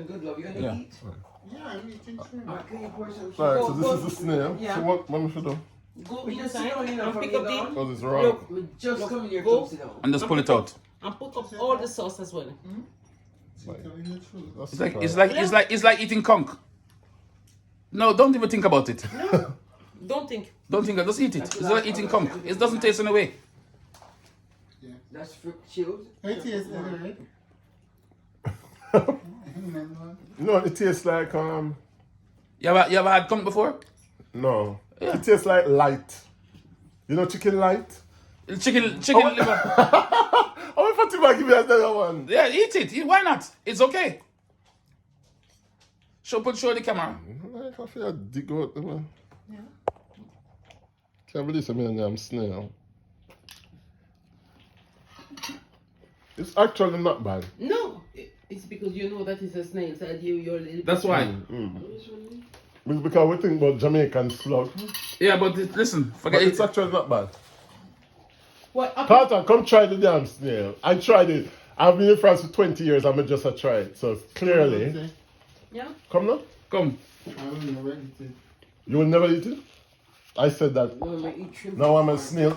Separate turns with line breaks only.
Good love, you gonna eat?
Yeah, I'm eating shrimp.
Alright, so this is the snail.
Yeah.
So what we should do?
Go
We just
inside
sit down, you know,
and
from
pick
here
up
down.
the
Oh, this is wrong.
Look.
We just come in here,
Go.
come sit down.
And just pull it out.
and put up all the sauce as well.
That's
It's like eating conch. No, don't even think about it.
Don't think.
Don't think. Just eat it. It's like eating conch. It doesn't taste in a way.
That's fruit chilled.
It is, right?
No, it tastes like
You ever had conch before?
no.
Yeah.
It tastes like light. You know chicken light?
Chicken liver.
Oh, if I think I give you another one.
Yeah, eat it. Why not? It's okay. Show the camera.
I feel dig out, man. Yeah. Can't believe I'm snail. It's actually not bad.
No, it's because you know that it's a snail. So you're a little
That's why.
It's because we think about Jamaican slug.
Yeah, but listen, forget
But
it.
it's actually not bad.
What?
Carter, come try the damn snail. I tried it. I've been in France for 20 years. I'm just a try it. So clearly.
Yeah.
Come now.
Come.
I will never eat it.
You will never eat it? I said that.
When we eat shrimp.
Now I'm a snail